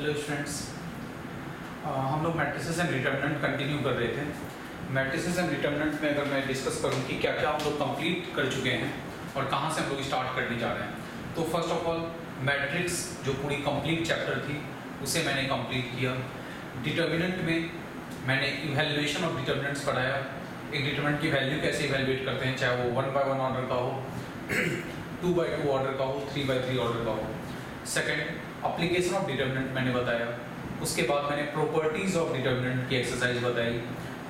Hello students, हम लोग matrices and determinant continue कर रहे थे। मैट्रिसेस एंड डिटरमिनेंट में अगर मैं डिस्कस करूं कि क्या क्या हम लोग कंप्लीट कर चुके हैं और कहां से हम लोग स्टार्ट करने जा रहे हैं, तो फर्स्ट ऑफ ऑल मैट्रिक्स जो पूरी कंप्लीट चैप्टर थी उसे मैंने कंप्लीट किया। डिटरमिनेंट में मैंने इवैल्यूएशन ऑफ डिटरमिनेंट्स पढ़ाया, एक डिटरमिनेंट की वैल्यू कैसे इवैल्यूएट करते हैं, चाहे वो 1 by 1 ऑर्डर का हो 2 by 2 ऑर्डर का हो 3 by 3 ऑर्डर का हो। सेकेंड, एप्लीकेशन ऑफ डिटरमिनेंट मैंने बताया। उसके बाद मैंने प्रॉपर्टीज ऑफ डिटरमिनेंट की एक्सरसाइज बताई,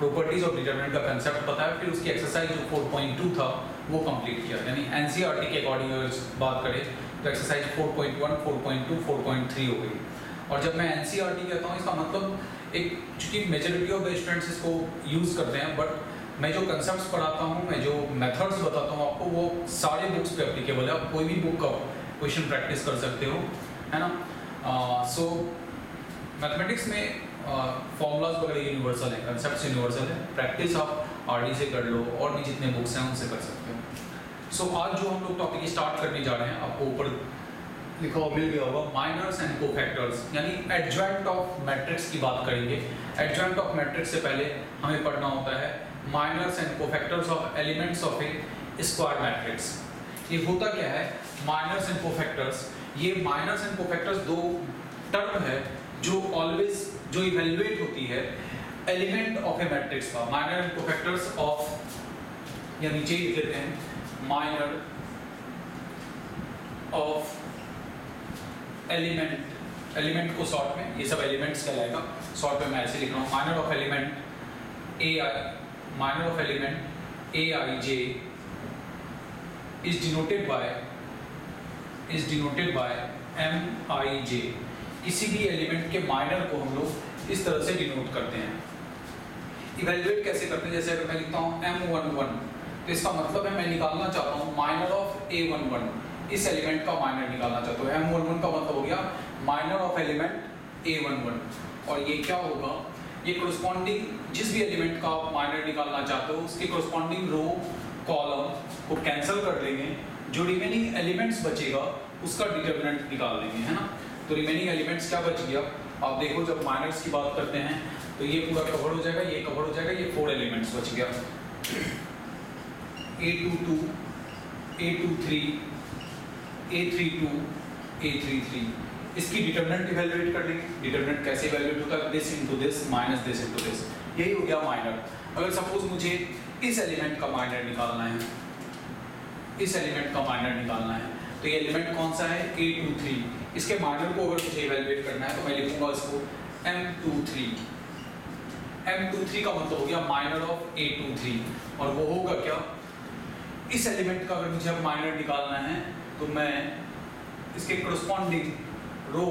प्रॉपर्टीज ऑफ डिटरमिनेंट का कंसेप्ट बताया, फिर उसकी एक्सरसाइज जो 4.2 था वो कंप्लीट किया। यानी एनसीईआरटी के अकॉर्डिंग अगर बात करें तो एक्सरसाइज 4.1, 4.2, 4.3 हो गई। और जब मैं एनसीईआरटी कहता हूँ इसका मतलब एक, चूँकि मेजॉरिटी ऑफ द स्टूडेंट्स इसको यूज़ करते हैं, बट मैं जो कंसेप्ट्स पढ़ाता हूँ, मैं जो मेथड्स बताता हूँ आपको, वो सारे बुक्स पे एप्लीकेबल है। आप कोई भी बुक का क्वेश्चन प्रैक्टिस कर सकते हो, है ना। सो मैथमेटिक्स में फॉर्मूलाज वगैरह यूनिवर्सल है, कंसेप्ट्स यूनिवर्सल है। प्रैक्टिस आप आरडी से कर लो और भी जितने बुक्स हैं उनसे कर सकते हो। सो आज जो हम लोग टॉपिक स्टार्ट करने जा रहे हैं, आपको ऊपर लिखा हुआ मिल गया होगा, माइनर्स एंड कोफैक्टर्स, यानी एडजॉइंट ऑफ मैट्रिक्स की बात करेंगे। एडजॉइंट ऑफ मैट्रिक्स से पहले हमें पढ़ना होता है minors and cofactors of elements of a square matrix. ये होता क्या है माइनर्स एंड कोफैक्टर्स? ये माइनर्स एंड कोफैक्टर्स दो टर्म है जो ऑलवेज जो इवैल्यूएट होती है एलिमेंट ऑफ ए मैट्रिक्स का। माइनर एंड कोफैक्टर्स ऑफ, या नीचे लिख लेते हैं, माइनर ऑफ एलिमेंट, एलिमेंट को शॉर्ट में, ये सब एलिमेंट्स कहलाएगा, शॉर्ट में मैं ऐसे लिख रहा हूँ, minor of element A I, minor of element A I J is denoted by M I J. किसी भी एलिमेंट के माइनर को हम लोग इस तरह से डिनोट करते हैं। इवैल्यूएट कैसे करते हैं? जैसे अगर मैं लिखता हूँ M11, तो इसका मतलब है मैं निकालना चाहता हूँ माइनर ऑफ A11, इस एलिमेंट का माइनर निकालना चाहता हूँ। M11 का मतलब हो गया माइनर ऑफ एलिमेंट A11, और ये क्या होगा, ये कोरस्पॉन्डिंग जिस भी एलिमेंट का आप माइनर निकालना चाहते हो उसके कोरस्पॉन्डिंग रो कॉलम को कैंसिल कर देंगे, जो रिमेनिंग एलिमेंट्स बचेगा उसका डिटरमिनेंट निकाल देंगे, है ना। तो रिमेनिंग एलिमेंट्स क्या बच गया, आप देखो जब माइनर्स की बात करते हैं तो ये पूरा कवर हो जाएगा, ये कवर हो जाएगा, ये 4 एलिमेंट्स बच गया, A22, A23, A32, A33। इसकी डिटरमिनेंट इवैल्यूएट कर लेंगे। डिटरमिनेंट कैसे इवैल्यूएट होता है? This into this minus this into this, यही हो गया माइनर। अगर सपोज मुझे इस एलिमेंट का माइनर निकालना है, इस एलिमेंट का माइनर निकालना है, तो ये एलिमेंट कौन सा है? A23। इसके माइनर को अगर मुझे इवैल्यूएट करना है तो मैं लिखूंगा इसको M23। M23 का मतलब हो गया माइनर ऑफ A23, और वो होगा क्या, इस एलिमेंट का अगर मुझे अब माइनर निकालना है तो मैं इसके कोरस्पॉन्डिंग रो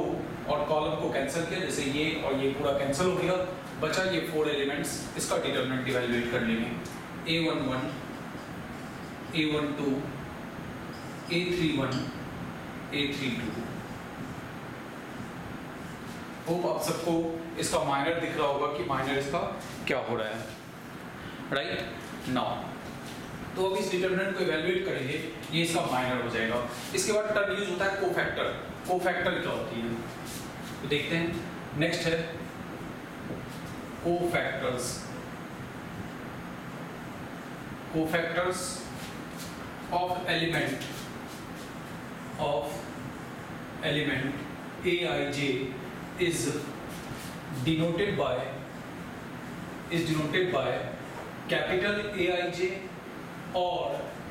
और कॉलम को कैंसिल किया, जैसे ये और ये पूरा कैंसिल हो गया, बचा ये 4 एलिमेंट्स, इसका डिटरमिनेंट इवैल्यूएट कर लेंगे। A11, A12, A31, A32। Hope आप सबको इसका माइनर दिख रहा होगा कि माइनर इसका क्या हो रहा है, राइट नाउ। तो अब इस डिटरमिनेंट को इवैल्यूएट करेंगे, ये इसका माइनर हो जाएगा। इसके बाद टर्म यूज होता है कोफैक्टर। कोफैक्टर क्या होती है तो देखते हैं। नेक्स्ट है cofactors. Cofactors of element A I J is denoted by capital AIJ और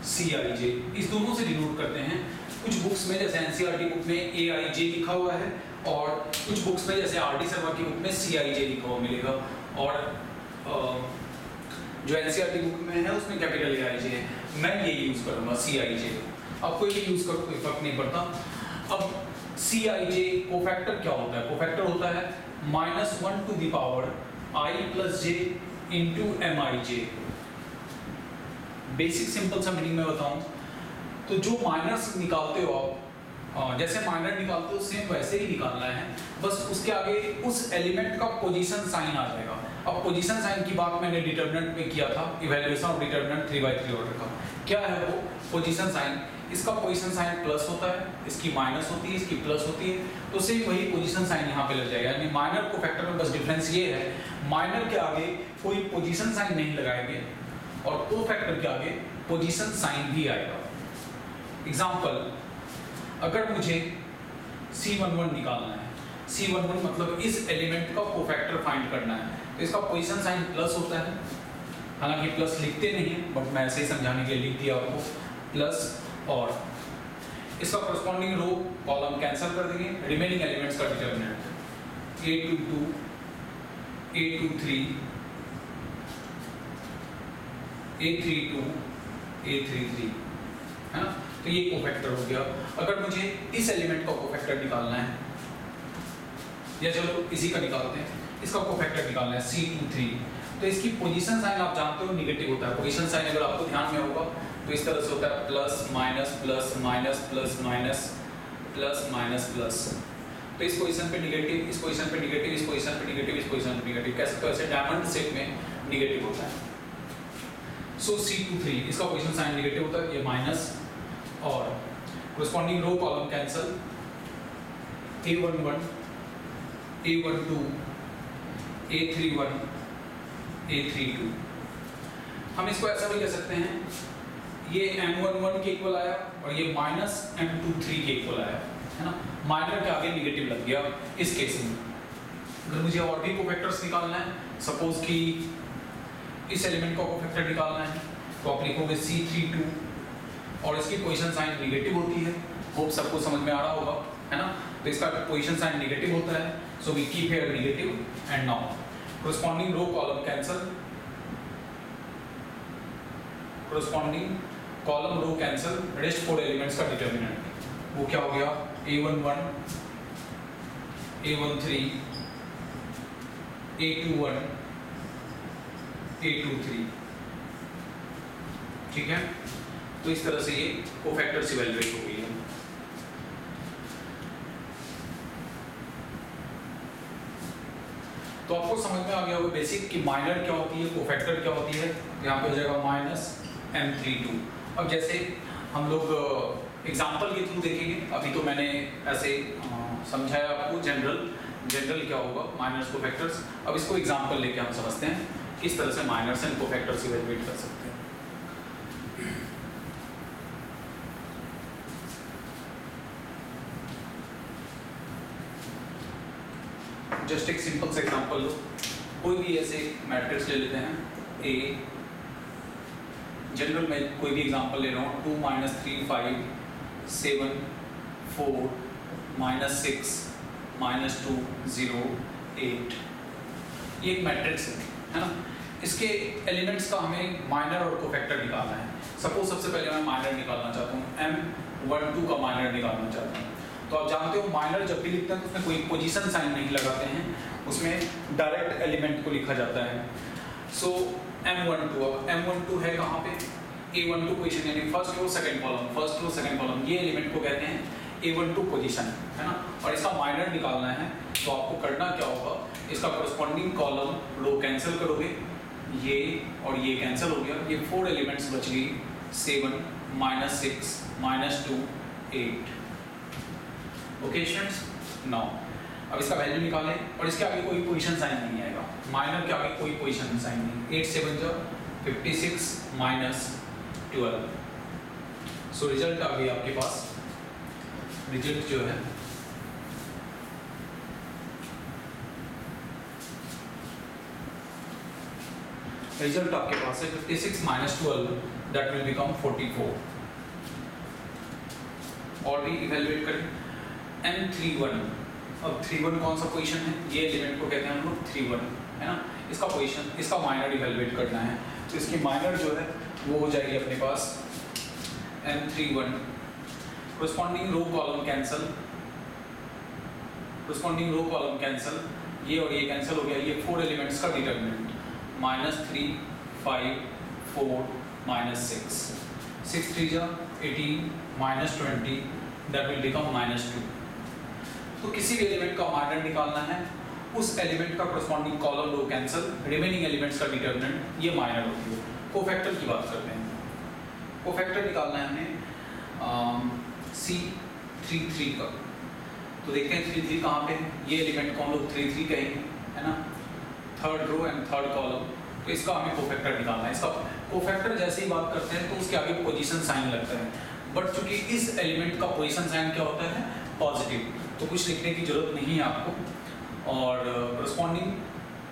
CIJ, इस दोनों से डिनोट करते हैं। कुछ बुक्स में जैसे एनसीईआरटी बुक में AIJ लिखा हुआ है, और कुछ बुक्स में जैसे आरडी शर्मा की बुक में CIJ लिखा हुआ मिलेगा, और जो एनसीईआरटी बुक में है उसमें कैपिटल AIJ है। मैं ये यूज करूंगा CIJ, अब कोई भी यूज करो कोई फर्क नहीं पड़ता। अब CIJ कोफैक्टर क्या होता है? कोफैक्टर होता है -1 to the power I plus j into MIJ। Basic simple सा मीनिंग में बताऊं तो जो माइनर्स निकालते हो आप, जैसे माइनर निकालते हो सेम वैसे ही निकालना है, बस उसके आगे उस एलिमेंट का पोजीशन साइन आ जाएगा। अब पोजीशन साइन की बात मैंने डिटरमिनेंट में किया था, evaluation of determinant 3 by 3 order का। क्या है वो पोजीशन साइन? इसका पोजीशन साइन प्लस होता है, इसकी माइनस होती है, इसकी प्लस होती है, तो सेम वही पोजीशन साइन यहाँ पे लग जाएगा। यानी माइनर कोफैक्टर में बस डिफरेंस ये है, माइनर के आगे कोई पोजीशन साइन नहीं लगाएंगे और कोफैक्टर के आगे पोजीशन साइन भी आएगा। एग्जाम्पल, अगर मुझे C11 निकालना है, C11 मतलब इस एलिमेंट का कोफैक्टर फाइंड करना है, तो इसका पोजीशन साइन प्लस होता है, हालांकि प्लस लिखते नहीं है बट मैं ऐसे ही समझाने के लिए लिख दिया आपको प्लस, और इसका corresponding रो कॉलम कैंसिल कर देंगे, रिमेनिंग एलिमेंट्स का determinant A22, A23, A32, A33 है ना। तो ये कोफैक्टर हो गया। अगर मुझे इस एलिमेंट का कोफैक्टर निकालना है, या चलो इसी का निकालते हैं, इसका कोफैक्टर निकालना है C23, तो इसकी पोजीशन साइन आप जानते हो नेगेटिव होता है। पोजीशन साइन अगर आपको ध्यान में होगा तो इस तरह से होता है plus minus plus minus plus minus plus minus plus. तो इस पोजीशन पे नेगेटिव, इस पोजीशन पे नेगेटिव, इस पोजीशन पे नेगेटिव, इस पोजीशन पे नेगेटिव, कैसे तो ऐसे डायमंड शेप में नेगेटिव होता है। सो C23 इसका पोजीशन साइन नेगेटिव होता है, ये माइनस, और corresponding row column cancel, A11, A12, A31, A32। हम इसको ऐसा भी कह सकते हैं, ये M11 के इक्वल आया और ये माइनस M23 के इक्वल आया, है ना। माइनर के आगे नेगेटिव लग गया इस केस में। अगर मुझे और भी कोफैक्टर्स निकालना है, सपोज कि इस एलिमेंट का कोफैक्टर निकालना है, तो आप लिखोगे C32 और इसकी पोजीशन साइन नेगेटिव होती है। होप सबको समझ में आ रहा होगा, है ना। तो इसका पोजीशन साइन नेगेटिव होता है, so we keep here negative and now corresponding row column cancel, corresponding column row cancel, rest 4 elements का डिटरमिनेंट वो क्या हो गया, A11, A13, A21, A23, ठीक है। तो इस तरह से ये कोफैक्टर्स इवैल्यूएट हो गई है। तो आपको समझ में आ गया होगा बेसिक कि माइनर क्या होती है, कोफैक्टर क्या होती है। यहाँ पे हो जाएगा माइनस M32। अब जैसे हम लोग एग्जांपल के थ्रू देखेंगे, अभी तो मैंने ऐसे समझाया आपको जनरल क्या होगा माइनर्स कोफैक्टर्स। अब इसको एग्जांपल लेके हम समझते हैं किस तरह से माइनर्स एंड कोफैक्टर्स इवैल्यूएट कर सकते हैं। जस्ट एक सिंपल सा एग्जांपल लो, कोई भी ऐसे मैट्रिक्स ले लेते हैं A, जनरल में कोई भी एग्जांपल ले रहा हूँ, 2 - 3 5 7 4 -6 -2 0 8, ये एक मैट्रिक्स है ना। इसके एलिमेंट्स का हमें माइनर और कोफैक्टर निकालना है। सपोज सबसे पहले मैं माइनर निकालना चाहता हूँ, M12 का माइनर निकालना चाहता हूँ। तो आप जानते हो माइनर जब भी लिखते हैं तो उसमें कोई पोजीशन साइन नहीं लगाते हैं, उसमें डायरेक्ट एलिमेंट को लिखा जाता है। सो M12, अब M12 है कहाँ पे, A12 पोजीशन, यानी फर्स्ट रो सेकंड कॉलम, ये एलिमेंट को कहते हैं A12 पोजीशन, है ना। और इसका माइनर निकालना है, तो आपको करना क्या होगा, इसका करस्पॉन्डिंग कॉलम रो कैंसिल करोगे, ये और ये कैंसिल हो गया, ये 4 एलिमेंट्स बच गई, 7 -6 -2 8। ओके स्टूडेंट्स, नाउ अब इसका वैल्यू निकालें और इसके आगे कोई पोजीशन साइन नहीं आएगा, माइनर के आगे कोई पोजीशन साइन नहीं। 8 7 जा 56 -12। सो रिजल्ट आ गई आपके पास, रिजल्ट जो है रिजल्ट आपके पास है 56 -12, दैट विल बिकम 44। और भी इवैल्यूएट करें M31। अब 31 कौन सा पोजीशन है, ये एलिमेंट को कहते हैं हम लोग 31, है ना। इसका पोजीशन, इसका माइनर इवैल्यूएट करना है, तो इसकी माइनर जो है वो हो जाएगी अपने पास M31, corresponding row column cancel, ये और ये कैंसिल हो गया, ये 4 एलिमेंट्स का डिटरमिनेंट -3 5 4 -6 6 3 जा 18 -20, दैट विल बिकम -2। तो किसी भी एलिमेंट का माइनर निकालना है, उस एलिमेंट का corresponding column row cancel, remaining elements का डिटरमिनेंट, ये माइनर होती है। कोफैक्टर की बात करते हैं, कोफैक्टर निकालना है हमें। C33 का। तो देखते हैं 33 कहाँ पे है। ये एलिमेंट को हम लोग 33 कहेंगे, है ना, third row and third column. तो इसका हमें कोफैक्टर निकालना है। इसका कोफैक्टर जैसे ही बात करते हैं तो उसके आगे पोजीशन साइन लगता है, बट चूंकि इस एलिमेंट का पोजीशन साइन क्या होता है, पॉजिटिव, तो कुछ लिखने की जरूरत नहीं है आपको। और corresponding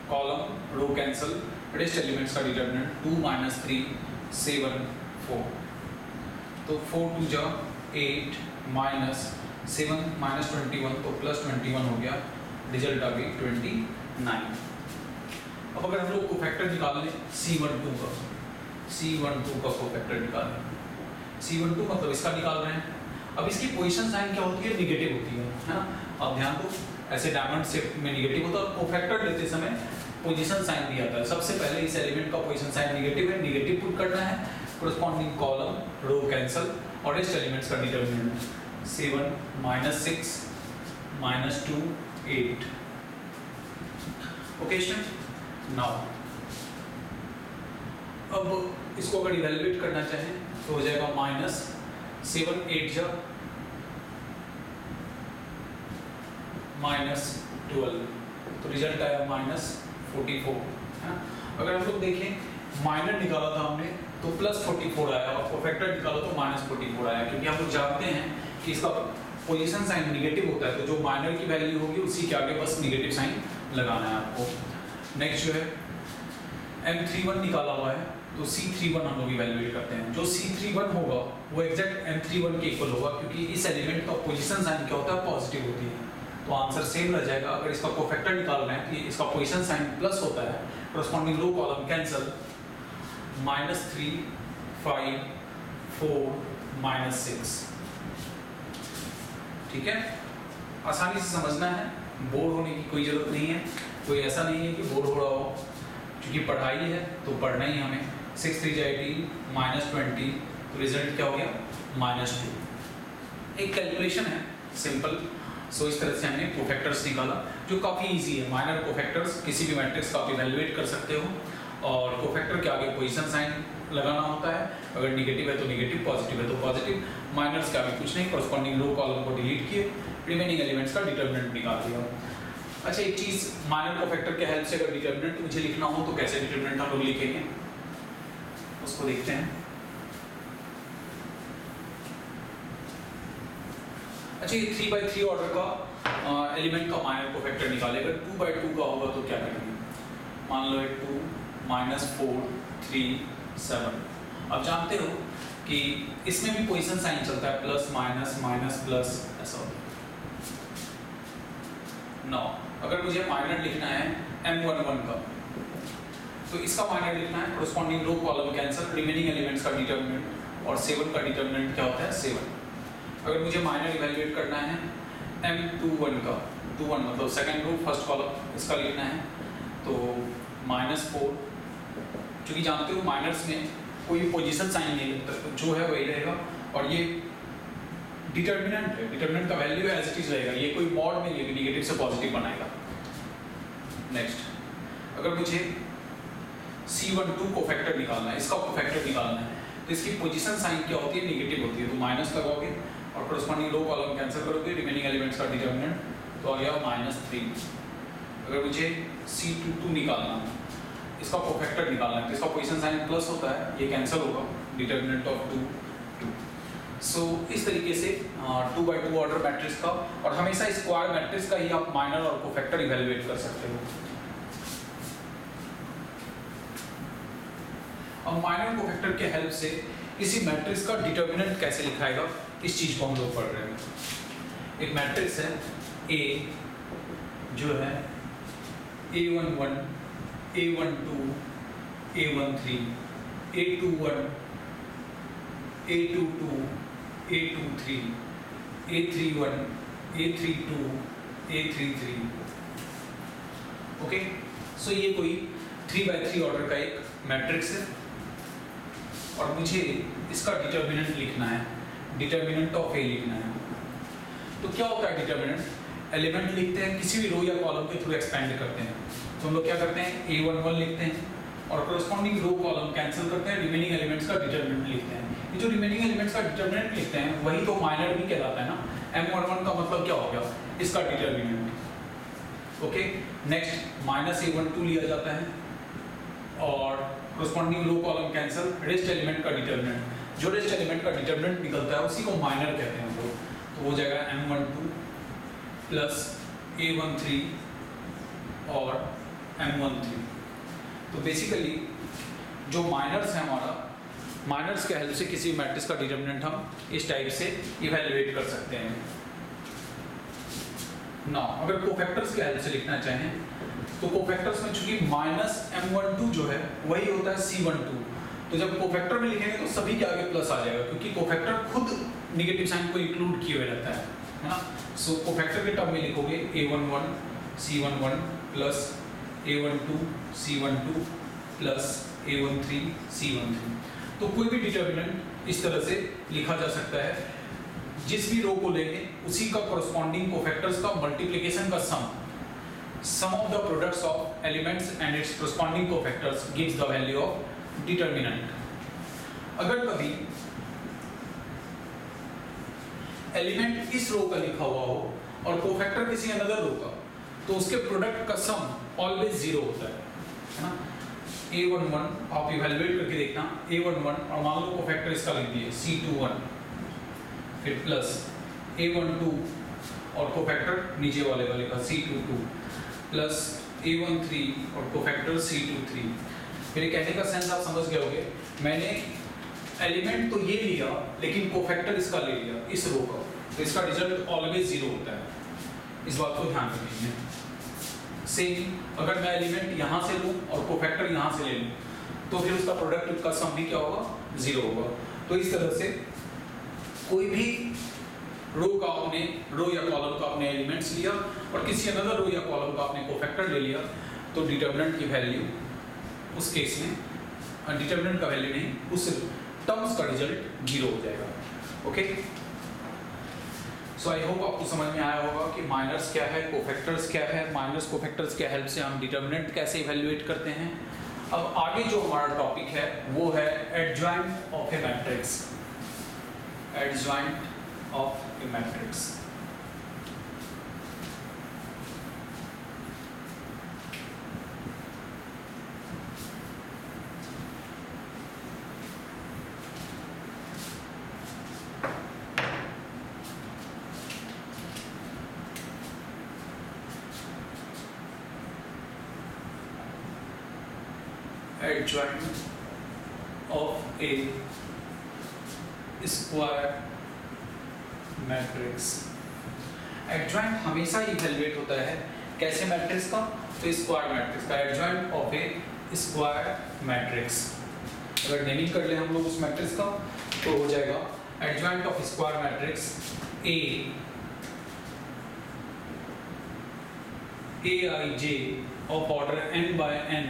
column row cancel, rest elements का डिटरमिनेंट 2 - 3 7 4। तो 4 2 जा 8 -7 -21 तो +21 हो गया, रिजल्ट आ गई 29। अब अगर हम लोग कोफैक्टर निकाल लें C12 का, C12 का कोफैक्टर निकालें, C12 मतलब इसका निकाल रहे हैं। अब इसकी पोजीशन साइन क्या होती है, निगेटिव होती है ना। अब ध्यान दो, ऐसे डायमंड शेप में निगेटिव होता है और कोफैक्टर लेते समय पोजीशन साइन दिया था। सबसे पहले इस एलिमेंट का पोजीशन साइन निगेटिव है, निगेटिव पुट करना है, कोरस्पॉन्डिंग कॉलम रो कैंसल और रेस्ट एलिमेंट्स का डिटरमिनेंट 7 -6 -2 8। ओके स्टूडेंट, नाउ अब इसको अगर इवैल्यूएट करना चाहें तो हो जाएगा -7 8 जा -12, तो रिजल्ट आया -44, है। अगर हम लोग देखें माइनर निकाला था हमने तो +44 आया और कोफैक्टर निकाला तो -44 आया, क्योंकि हम लोग जानते हैं कि इसका पोजीशन साइन निगेटिव होता है, तो जो माइनर की वैल्यू होगी उसी के आगे बस निगेटिव साइन लगाना है आपको। नेक्स्ट जो है M31 निकाला हुआ है, तो C31 हम लोग इवैल्यूएट करते हैं। जो C31 होगा वो एग्जैक्ट M31 के इक्वल होगा, क्योंकि इस एलिमेंट का पोजीशन साइन क्या होता है, पॉजिटिव होती है, तो आंसर सेम रह जाएगा। अगर इसका कोफैक्टर निकाल रहे हैं तो इसका पोजीशन साइन प्लस होता है, कोरस्पॉन्डिंग रो कॉलम कैंसल, -3 5 4 -6। ठीक है, आसानी से समझना है, बोर होने की कोई जरूरत नहीं है। कोई ऐसा नहीं है कि बोर हो रहा हो, क्योंकि पढ़ाई है तो पढ़ना ही हमें। 6 3 18 -20, तो रिजल्ट क्या हो गया, -2। एक कैलकुलेशन है सिंपल। सो इस तरह से हमने कोफैक्टर्स निकाला, जो काफ़ी इजी है। माइनर कोफैक्टर्स किसी भी मैट्रिक्स का आप इवैल्यूएट कर सकते हो, और कोफैक्टर के आगे पोजीशन साइन लगाना होता है। अगर निगेटिव है तो निगेटिव, पॉजिटिव है तो पॉजिटिव। माइनर्स के आगे कुछ नहीं, कोरस्पॉन्डिंग रो कॉलम को डिलीट किए, रिमेनिंग एलिमेंट्स का डिटरमिनेंट निकाल दिया। अच्छा, एक चीज़, माइनर कोफैक्टर के हेल्प से अगर डिटरमिनेंट मुझे लिखना हो तो कैसे डिटरमिनेंट हम लोग लिखेंगे, उसको देखते हैं। अच्छा, ये 3/3 ऑर्डर का एलिमेंट का माइनर कोफैक्टर निकाले। अगर 2/2 का होगा तो क्या करेंगे, मान लो 2 -4 3 7। अब जानते हो कि इसमें भी पोजीशन साइन चलता है, प्लस माइनस माइनस प्लस, ऐसा होता है। नौ, अगर मुझे माइनर लिखना है M11 का, तो इसका माइनर लिखना है, corresponding row column cancel, remaining elements का डिटरमिनेंट, और 7 का डिटरमिनेंट क्या होता है, 7। अगर मुझे माइनर इवैल्यूएट करना है M21 का, 21 मतलब सेकंड रो फर्स्ट कॉलम, इसका लिखना है तो -4। क्योंकि जानते हो माइनर्स में कोई पोजीशन साइन नहीं लगता, तो जो है वही रहेगा, और ये डिटरमिनेंट है, डिटरमिनेंट का वैल्यू एज इट इज रहेगा, ये कोई मॉड नहीं है कि निगेटिव से पॉजिटिव बनाएगा। नेक्स्ट, अगर मुझे C12 कोफैक्टर निकालना है, इसका कोफैक्टर निकालना है, तो इसकी पोजीशन साइन क्या होती है, निगेटिव होती है, तो माइनस लगाओगे और कोरस्पॉन्डिंग रो कॉलम कैंसिल करोगे, रिमेनिंग एलिमेंट्स का डिटरमिनेंट तो आ गया -3। अगर मुझे C22 निकालना है, इसका कोफैक्टर निकालना है, तो इसका पोजीशन साइन प्लस होता है, ये कैंसिल होगा, डिटरमिनेंट ऑफ 2 2। सो इस तरीके से 2/2 ऑर्डर मैट्रिक्स का, और हमेशा स्क्वायर मैट्रिक्स का ही आप माइनर और कोफैक्टर इवैल्यूएट कर सकते हो। अब माइनर कोफैक्टर के हेल्प से किसी मैट्रिक्स का डिटरमिनेंट कैसे लिखाएगा, इस चीज को हम लोग पढ़ रहे हैं। एक मैट्रिक्स है A, जो है A11 A12 A13 A21 A22 A23 A31 A32 A33। Okay, सो ये कोई 3/3 ऑर्डर का एक मैट्रिक्स है, और मुझे इसका डिटरमिनेंट लिखना है, डिटरमिनेंट ऑफ ए लिखना है। तो क्या होता है डिटरमिनेंट, एलिमेंट लिखते हैं, किसी भी रो या कॉलम के थ्रू एक्सपेंड करते हैं, तो हम लोग क्या करते हैं, A11 लिखते हैं और कोरस्पॉन्डिंग रो कॉलम कैंसिल करते हैं, रिमेनिंग एलिमेंट्स का डिटरमिनेंट लिखते हैं। ये जो रिमेनिंग एलिमेंट्स का डिटरमिनेंट लिखते हैं वही तो माइनर भी कहलाता है ना। M11 का मतलब क्या हो गया, इसका डिटरमिनेंट। ओके, नेक्स्ट -A12 लिया जाता है और corresponding लो कॉलम कैंसिल, रेस्ट एलिमेंट का डिटरमिनेंट, जो रेस्ट एलिमेंट का डिटरमिनेंट निकलता है उसी को माइनर कहते हैं हम लोग। तो हो जाएगा M12 प्लस A13 और M13। तो बेसिकली जो माइनर्स है हमारा, माइनर्स के हेल्प से किसी मैट्रिक्स का डिटरमिनेंट हम इस टाइप से इवैल्यूएट कर सकते हैं ना। अगर कोफैक्टर्स के हेल्प से लिखना चाहें तो कोफैक्टर्स में चूंकि -M12 जो है वही होता है C12, तो जब कोफैक्टर में लिखेंगे तो सभी के आगे प्लस आ जाएगा क्योंकि कोफैक्टर खुद नेगेटिव साइन को इंक्लूड किए हुए रहता है ना। सो कोफैक्टर के टर्म में लिखोगे A11 C11 plus A12 C12 plus A13 C13। तो कोई भी डिटरमिनेंट इस तरह से लिखा जा सकता है, जिस भी रो को लेंगे उसी का कोरस्पॉन्डिंग कोफैक्टर्स का मल्टीप्लिकेशन का sum of the products of elements and its corresponding cofactors gives the value of determinant. अगर कभी एलिमेंट इस रो का लिखा हुआ हो और कोफैक्टर किसी अनदर रो का, तो उसके प्रोडक्ट का सम ऑलवेज 0 होता है ना। A11 आप इवैल्यूएट करके देखना, A11 और मान लो कोफैक्टर इसका लिख दिए C21, फिर प्लस A12 और कोफैक्टर नीचे वाले का लिखा C22 प्लस A13 और कोफैक्टर C23। मेरे कहने का सेंस आप समझ गए होंगे, मैंने एलिमेंट तो ये लिया लेकिन कोफैक्टर इसका ले लिया इस रो का, तो इसका रिजल्ट ऑलवेज 0 होता है, इस बात को ध्यान रखिए। सेम अगर मैं एलिमेंट यहाँ से लूँ और कोफैक्टर यहाँ से ले लूँ तो फिर उसका प्रोडक्ट का सम भी क्या होगा, 0 होगा। तो इस तरह से कोई भी रो या कॉलम का आपने एलिमेंट्स लिया और किसी अनदर रो या कॉलम का आपने कोफैक्टर ले लिया, तो डिटरमिनेंट की वैल्यू उस केस में डिटरमिनेंट का वैल्यू नहीं, उस टर्म्स का रिजल्ट 0 हो जाएगा। ओके, सो आई होप आपको समझ में आया होगा कि माइनर्स क्या है, कोफैक्टर्स क्या है, माइनर्स कोफैक्टर्स के हेल्प से हम डिटरमिनेंट कैसे इवैल्यूएट करते हैं। अब आगे जो हमारा टॉपिक है वो है adjoint of a matrix. Adjoint of a matrix. Adjoint of a square matrix। Adjoint हमेशा इवैल्यूएट होता है कैसे मैट्रिक्स का, तो स्क्वायर मैट्रिक्स का। Adjoint of a square matrix, अगर नेमिंग कर ले हम लोग उस मैट्रिक्स का तो हो जाएगा adjoint of square matrix Aij of order n by n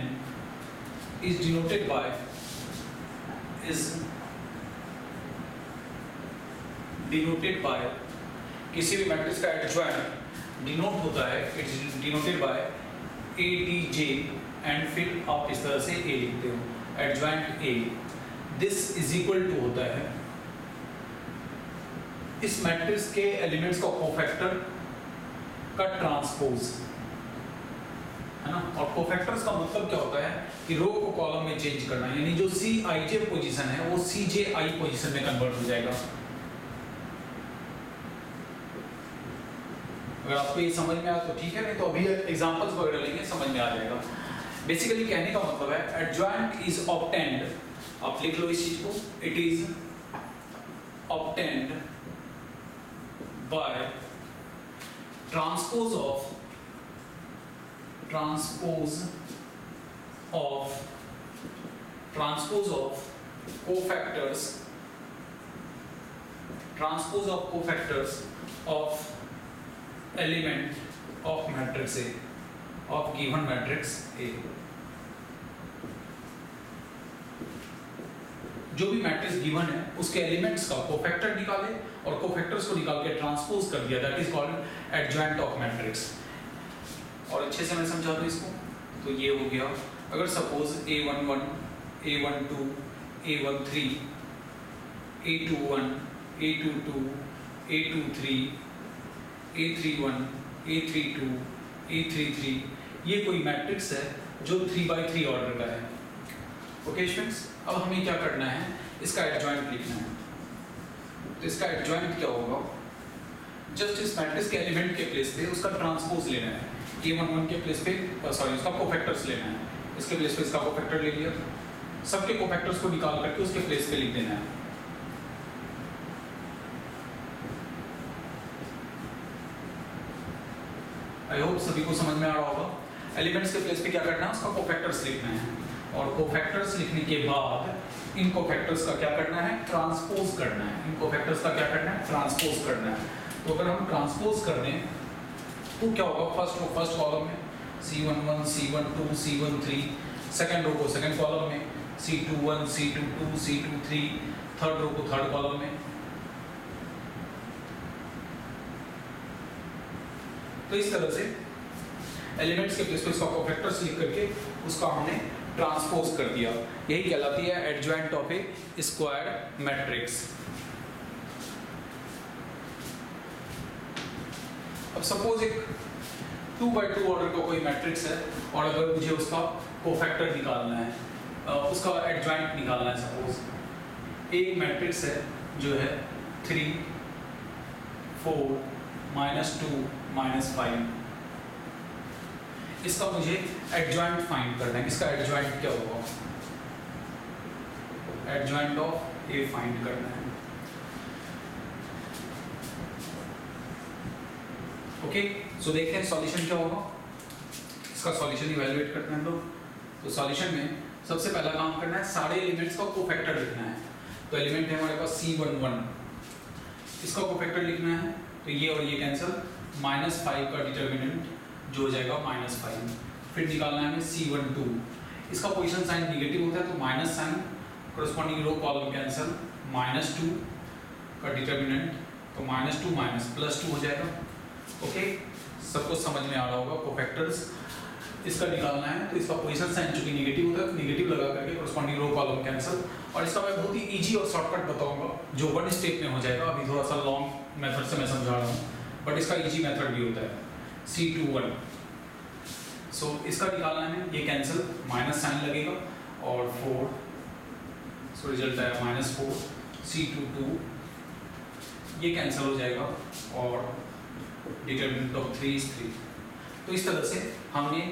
is denoted by किसी भी मैट्रिक्स का एडजॉइंट डिनोट होता है, it's denoted by ADJ and फिर आप इस तरह से A लिखते हो, adjoint A। This is equal to होता है इस मैट्रिक्स के एलिमेंट्स का कोफैक्टर का ट्रांसपोज, है ना। और कोफैक्टर्स का मतलब क्या होता है कि रो को कॉलम में चेंज करना, यानी जो Cij पोजीशन है वो Cji पोजीशन में कन्वर्ट हो जाएगा। अगर आपको ये समझ में आया तो ठीक है, नहीं तो अभी एग्जांपल्स वगैरह लेंगे समझ में आ जाएगा। बेसिकली कहने का मतलब है एडजॉइंट इज ऑब्टेन्ड, आप लिख लो इस चीज को, it is obtained by transpose of cofactors of element of matrix A, of given matrix A। जो भी मैट्रिक्स गिवन है उसके एलिमेंट्स का कोफैक्टर निकाले और कोफैक्टर्स को निकाल के ट्रांसपोज कर दिया, that is called adjoint of matrix. और अच्छे से मैं समझा दूं इसको, तो ये हो गया अगर suppose A11, A12, A13 A21, A22, A23, A31, A32, A33, ये कोई मैट्रिक्स है जो 3x3 ऑर्डर का है। ओके स्टूडेंट्स, अब हमें क्या करना है, इसका एडजॉइंट लिखना है। तो इसका एडजॉइंट क्या होगा, जस्ट इस मैट्रिक्स के एलिमेंट के प्लेस पे उसका ट्रांसपोज लेना है। A11 के प्लेस पे उसका कोफैक्टर्स लेना है, इसके प्लेस पे इसका कोफैक्टर ले लिया, सबके कोफैक्टर्स को निकाल करके उसके प्लेस पे लिख देना है। आई होप सभी को समझ में आ रहा होगा। एलिमेंट्स के प्लेस पे क्या करना है, उसका कोफैक्टर्स लिखना है, और कोफैक्टर्स लिखने के बाद इन कोफैक्टर्स का क्या करना है, ट्रांसपोज करना है। इन कोफैक्टर्स का क्या करना है, ट्रांसपोज करना है। तो अगर हम ट्रांसपोज कर दें तो क्या होगा, फर्स्ट कॉलम में C11, C12, C13, second row को सेकंड कॉलम में C21, C22, C23, third row को थर्ड कॉलम में। तो इस तरह से एलिमेंट्स के प्लेस पे इसका कोफैक्टर्स लिख करके उसका हमने ट्रांसपोज कर दिया। यही कहलाती है adjoint of a square matrix. अब सपोज एक 2x2 ऑर्डर का कोई मैट्रिक्स है और अगर मुझे उसका कोफैक्टर निकालना है, उसका एडजॉइंट निकालना है। सपोज एक मैट्रिक्स है जो है 3, 4, -2, -5, इसका मुझे एडजॉइंट फाइंड करना है। इसका एडजॉइंट क्या होगा, एडजॉइंट ऑफ ए फाइंड करना है। ओके, सो देखते हैं सॉल्यूशन क्या होगा। इसका सॉल्यूशन इवैल्यूएट करते हैं हम लोग। तो सॉल्यूशन में सबसे पहला काम करना है, सारे एलिमेंट्स का कोफैक्टर लिखना है। तो एलिमेंट है हमारे पास C11, इसका कोफैक्टर लिखना है। तो ये और ये कैंसिल, -5 का डिटर्मिनेंट जो हो जाएगा -5। फिर निकालना है हमें C12, इसका पोजीशन साइन निगेटिव होता है तो minus sign, corresponding row column cancel, -2 का डिटर्मिनेंट तो -2 +2 हो जाएगा। ओके, सबको समझ में आ रहा होगा। कोफैक्टर्स इसका निकालना है तो इसका पोजीशन साइन चूंकि निगेटिव होता है, निगेटिव लगा करके कोरस्पॉन्डिंग रो कॉलम कैंसिल। और इसका मैं बहुत ही इजी और शॉर्टकट बताऊंगा जो वन स्टेप में हो जाएगा। अभी थोड़ा सा लॉन्ग मेथड से मैं समझा रहा हूँ, बट इसका इजी मेथड भी होता है। C21, सो इसका निकालना है, ये कैंसिल, माइनस साइन लगेगा और 4, सो रिजल्ट आया -4। C22 ये कैंसिल हो जाएगा और डिटरमिनेंट ऑफ 3 is 3। तो इस तरह से हमने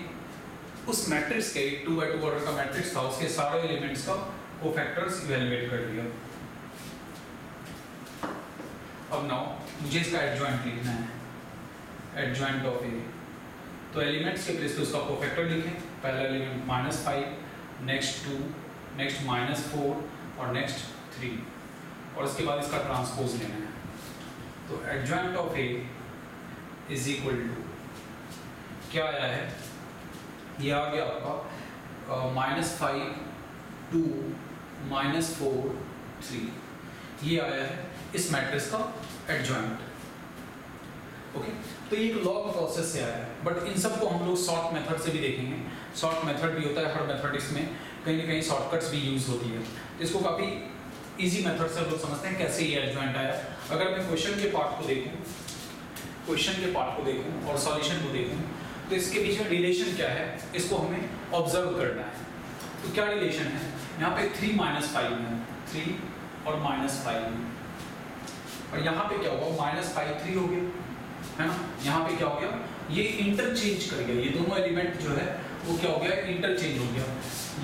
उस मैट्रिक्स के 2x2 ऑर्डर का मैट्रिक्स था, उसके सारे एलिमेंट्स का कोफैक्टर्स इवैल्यूएट कर दिया। अब नाउ मुझे इसका एडजॉइंट लिखना है, एडजॉइंट ऑफ ए। तो एलिमेंट्स के प्लेस पे उसका कोफैक्टर लिखें। पहला एलिमेंट -5, नेक्स्ट 2, नेक्स्ट -4 और नेक्स्ट 3, और इसके बाद इसका ट्रांसपोज लेना है। तो adjoint of A is equal to क्या आया है, ये आ गया आपका -5, 2, -4, 3, ये आया है इस मैट्रिक्स का एडजॉइंट। ओके, तो ये एक लॉग प्रोसेस से आया है, बट इन सब को हम लोग शॉर्ट मेथड से भी देखेंगे। शॉर्ट मेथड भी होता है हर मैथमेटिक्स में, कहीं ना कहीं शॉर्टकट्स भी यूज होती है। तो इसको काफ़ी इजी मेथड से लोग समझते हैं कैसे ये एडजॉइंट आया। अगर मैं क्वेश्चन के पार्ट को देखूं और सॉल्यूशन को देखूं तो इसके बीच में रिलेशन क्या है, इसको हमें ऑब्जर्व करना है। तो क्या रिलेशन है, यहाँ पे 3 - 5 है, 3 और -5 है, और यहाँ पे क्या होगा, -5 3 हो गया, है ना। यहाँ पे क्या हो गया, ये इंटरचेंज कर गया, ये दोनों एलिमेंट जो है वो क्या हो गया, इंटरचेंज हो गया,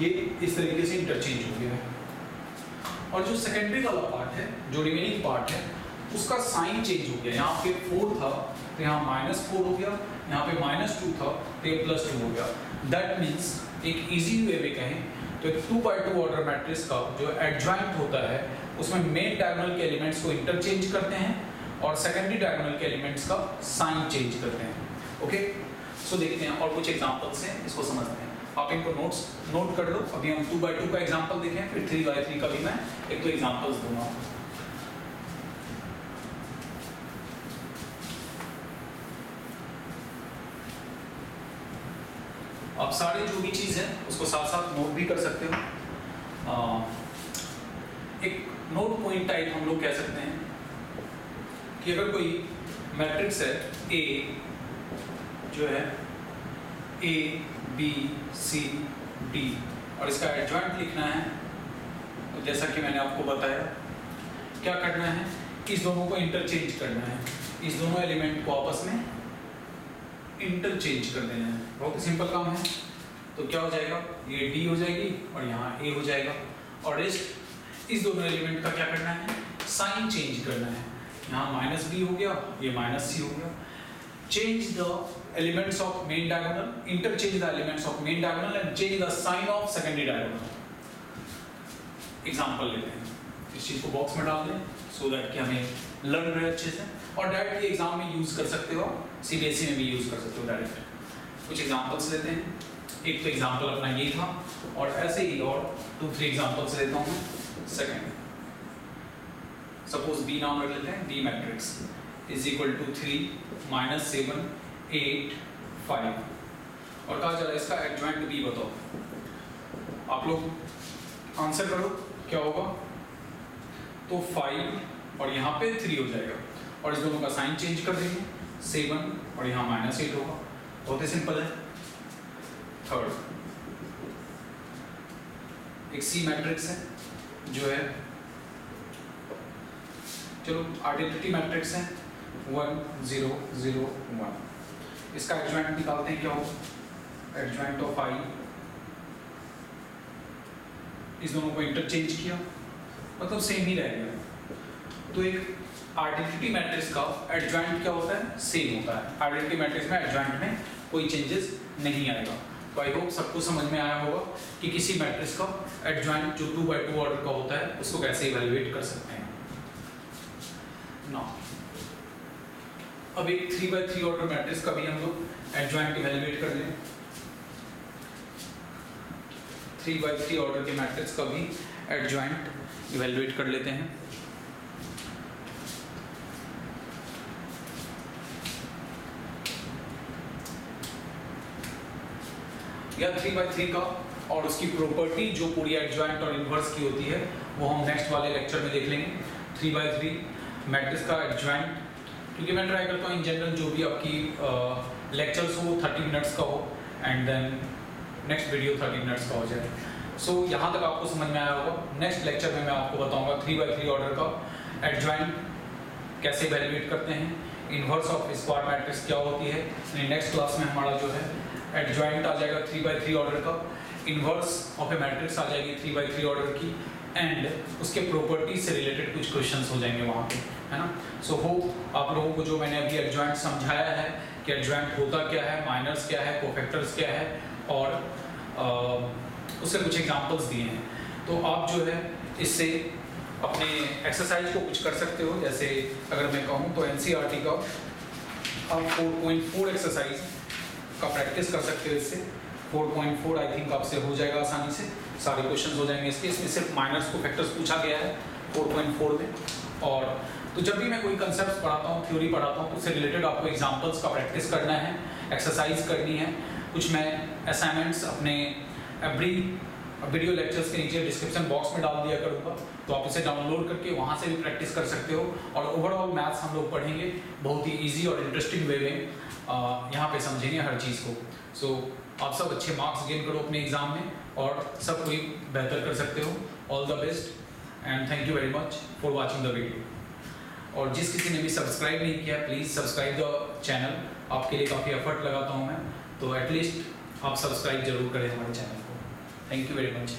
ये इस तरीके से इंटरचेंज हो गया। और जो सेकेंडरी वाला पार्ट है, जो रिमेनिंग पार्ट है, उसका साइन चेंज हो गया। यहाँ पे 4 था तो यहाँ -4 हो गया, यहाँ पे -2 था तो ये +2 हो गया। दैट मीन्स एक इजी वे में कहें तो एक 2x2 ऑर्डर मैट्रिक्स का जो एडजॉइंट होता है उसमें मेन डायगोनल के एलिमेंट्स को इंटरचेंज करते हैं और सेकेंडरी डायगोनल के एलिमेंट्स का साइन चेंज करते हैं। ओके, सो देखते हैं और कुछ एग्जांपल्स हैं, इसको समझते हैं। आप इनको नोट कर लो। अभी हम 2x2 का एग्जांपल देखें, फिर 3x3 का भी मैं एक दो एग्जांपल्स दूंगा। आप सारे जो भी चीज़ है उसको साथ साथ नोट भी कर सकते हो। एक नोड पॉइंट टाइप हम लोग कह सकते हैं कि अगर कोई मैट्रिक्स है ए जो है ए बी सी डी और इसका एडजॉइंट लिखना है, तो जैसा कि मैंने आपको बताया क्या करना है, इस दोनों को इंटरचेंज करना है, इस दोनों एलिमेंट को आपस में इंटरचेंज कर देना है। बहुत ही सिंपल काम है। तो क्या हो जाएगा, ये डी हो जाएगी और यहाँ ए हो जाएगा और इस दोनों एलिमेंट का क्या करना है, साइन चेंज करना है। यहाँ माइनस बी हो गया, ये माइनस सी हो गया। Change the elements of main diagonal, interchange the elements of main diagonal and change the sign of secondary diagonal. Example लेते हैं, इस चीज को बॉक्स में डाल दें सो दैट कि हमें लर्न रहे अच्छे से और डायरेक्टली एग्जाम में यूज कर सकते हो, सीबीएसई में भी यूज कर सकते हो डायरेक्ट। कुछ एग्जांपल्स लेते हैं। एक तो एग्जांपल अपना ये था और ऐसे ही और 2-3 एग्जांपल्स लेता हूँ मैं। सेकंड, सपोज बी नाम रख लेते हैं, B matrix is equal to 3 - 7 8 5 और कहा जा रहा है इसका एडजॉइंट बी बताओ। आप लोग आंसर करो क्या होगा। तो 5 और यहाँ पे 3 हो जाएगा और इस दोनों का साइन चेंज कर देंगे, 7 और यहाँ -8 होगा। बहुत ही सिंपल है। थर्ड, एक सी मैट्रिक्स है जो है, चलो आइडेंटिटी मैट्रिक्स है 1 0 0 1। इसका एडजॉइंट निकालते हैं, क्या हो एडजॉइंट ऑफ आई, इस दोनों को इंटरचेंज किया मतलब सेम ही रह गया। तो एक आइडेंटिटी मैट्रिक्स का एडजॉइंट क्या होता है, सेम होता है। आइडेंटिटी मैट्रिक्स में एडजॉइंट में कोई चेंजेस नहीं आएगा। तो आई होप सबको समझ में आया होगा कि किसी मैट्रिक्स का एडजॉइंट जो 2x2 ऑर्डर का होता है उसको कैसे इवैल्यूएट कर सकते हैं। नाउ अब एक 3x3 ऑर्डर मैट्रिक्स का भी हम लोग एडजॉइंट इवैल्यूएट कर लें। 3x3 ऑर्डर के मैट्रिक्स का भी एडजॉइंट इवैल्यूएट कर लेते हैं। या 3x3 का और उसकी प्रॉपर्टी जो पूरी एडजॉइंट और इनवर्स की होती है वो हम नेक्स्ट वाले लेक्चर में देख लेंगे। 3x3 मैट्रिक्स का एडजॉइंट, क्योंकि मैं ट्राई करता हूँ इन जनरल जो भी आपकी लेक्चर्स हो 30 मिनट्स का हो and then next video 30 minutes का हो जाए। सो यहाँ तक आपको समझ में आया होगा। नेक्स्ट लेक्चर में मैं आपको बताऊँगा 3x3 ऑर्डर का एडजॉइंट कैसे इवैल्यूएट करते हैं, इनवर्स ऑफ स्क्वायर मैट्रिक्स क्या होती है। नेक्स्ट क्लास में हमारा जो है एडजॉइंट आ जाएगा 3x3 ऑर्डर का, इनवर्स ऑफ ए मैट्रिक्स आ जाएगी 3x3 ऑर्डर की एंड उसके प्रॉपर्टी से रिलेटेड कुछ क्वेश्चंस हो जाएंगे वहाँ पे, है ना। सो होप आप लोगों को जो मैंने अभी एडजॉइंट समझाया है कि एडजॉइंट होता क्या है, माइनर्स क्या है, कोफैक्टर्स क्या है और उससे कुछ एग्जांपल्स दिए हैं। तो आप जो है इससे अपने एक्सरसाइज को कुछ कर सकते हो। जैसे अगर मैं कहूँ तो एनसीईआरटी का आप 4.4 एक्सरसाइज का प्रैक्टिस कर सकते हो। इससे 4.4 आई थिंक आपसे हो जाएगा आसानी से, सारे क्वेश्चंस हो जाएंगे इसके। इसमें सिर्फ माइनर्स को फैक्टर्स पूछा गया है 4.4 में। और तो जब भी मैं कोई कंसेप्ट पढ़ाता हूँ, थ्योरी पढ़ाता हूँ, तो उससे रिलेटेड आपको एग्जांपल्स का प्रैक्टिस करना है, एक्सरसाइज करनी है। कुछ मैं असाइनमेंट्स अपने एवरी वीडियो लेक्चर्स के नीचे डिस्क्रिप्शन बॉक्स में डाल दिया करूँगा, तो आप इसे डाउनलोड करके वहाँ से भी प्रैक्टिस कर सकते हो। और ओवरऑल मैथ्स हम लोग पढ़ेंगे बहुत ही ईजी और इंटरेस्टिंग वे में, यहाँ पे समझेंगे हर चीज़ को। सो आप सब अच्छे मार्क्स गेन करो अपने एग्जाम में और सब कोई बेहतर कर सकते हो। All the best and thank you very much for watching the video. और जिस किसी ने भी सब्सक्राइब नहीं किया प्लीज़ सब्सक्राइब द चैनल, आपके लिए काफ़ी एफर्ट लगाता हूँ मैं, तो एटलीस्ट आप सब्सक्राइब जरूर करें हमारे चैनल को। Thank you very much.